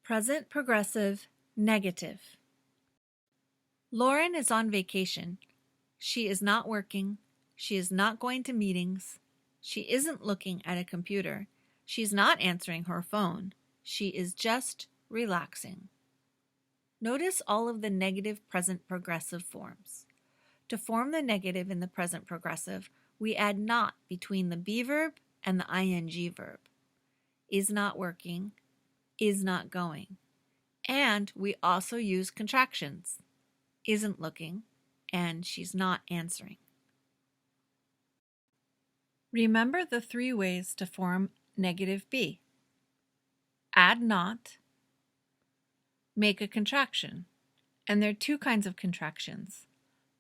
Present progressive negative. Lauren is on vacation. She is not working. She is not going to meetings. She isn't looking at a computer. She's not answering her phone. She is just relaxing. Notice all of the negative present progressive forms. To form the negative in the present progressive, we add not between the be verb and the ing verb. Is not working, is not going. And we also use contractions. Isn't looking, and she's not answering. Remember the three ways to form negative be. Add not, make a contraction. And there are two kinds of contractions.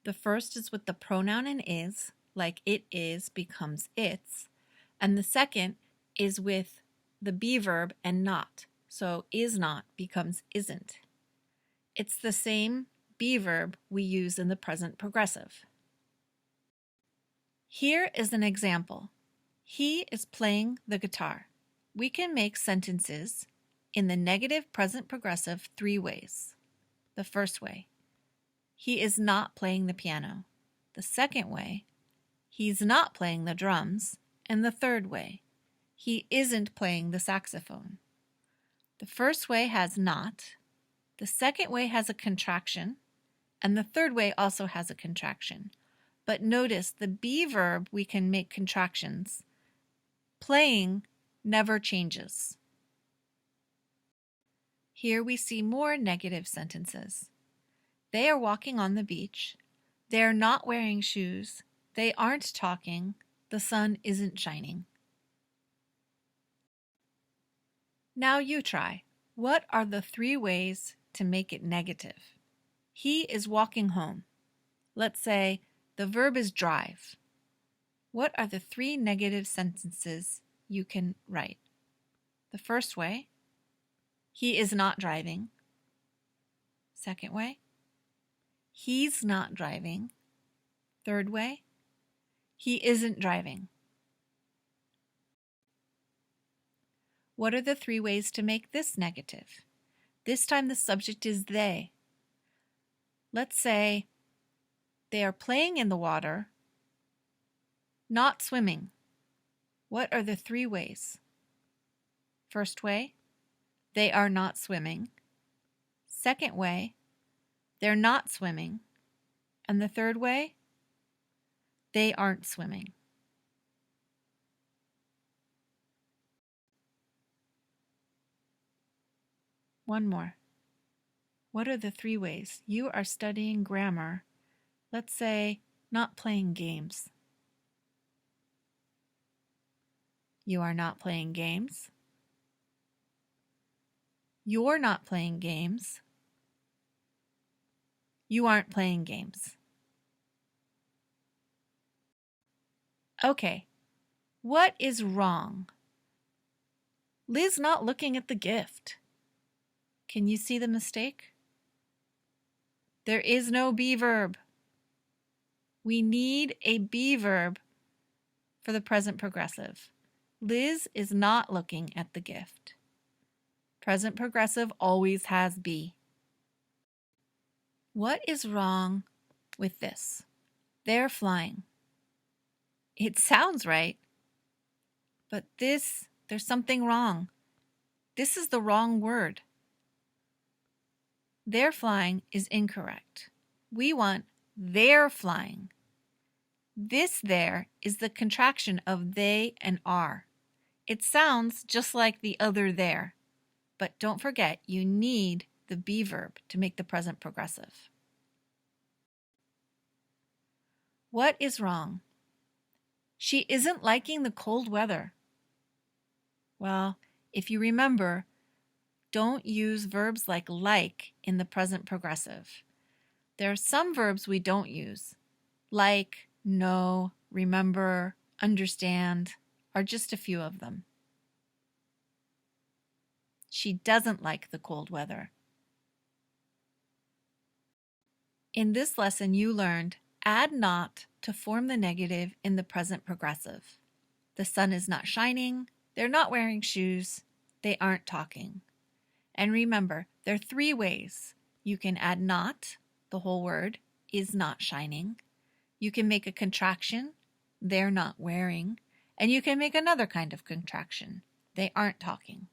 The first is with the pronoun in is, like it is becomes its. And the second is with the be verb and not. So is not becomes isn't. It's the same be verb we use in the present progressive. Here is an example. He is playing the guitar. We can make sentences in the negative present progressive three ways. The first way, he is not playing the piano. The second way, he's not playing the drums. And the third way, he isn't playing the saxophone. The first way has not, the second way has a contraction, and the third way also has a contraction. But notice the be verb we can make contractions. Playing never changes. Here we see more negative sentences. They are walking on the beach. They are not wearing shoes. They aren't talking. The sun isn't shining. Now you try. What are the three ways to make it negative? He is walking home. Let's say the verb is drive. What are the three negative sentences you can write? The first way, he is not driving. Second way, he's not driving. Third way, he isn't driving. What are the three ways to make this negative? This time the subject is they. Let's say they are playing in the water, not swimming. What are the three ways? First way, they are not swimming. Second way, they're not swimming. And the third way, they aren't swimming. One more. What are the three ways? You are studying grammar. Let's say, not playing games. You are not playing games. You're not playing games. You aren't playing games. Okay, what is wrong? Liz not looking at the gift. Can you see the mistake? There is no be verb. We need a be verb for the present progressive. Liz is not looking at the gift. Present progressive always has be. What is wrong with this? They're flying. It sounds right, but there's something wrong. This is the wrong word. They're flying is incorrect. We want they're flying. This there is the contraction of they and are. It sounds just like the other there, but don't forget you need the be verb to make the present progressive. What is wrong? She isn't liking the cold weather. Well, if you remember, don't use verbs like in the present progressive. There are some verbs we don't use, like, know, remember, understand, are just a few of them. She doesn't like the cold weather. In this lesson, you learned add not to form the negative in the present progressive. The sun is not shining, they're not wearing shoes, they aren't talking. And remember, there are 3 ways. You can add not, the whole word, is not shining. You can make a contraction, they're not wearing. And you can make another kind of contraction, they aren't talking.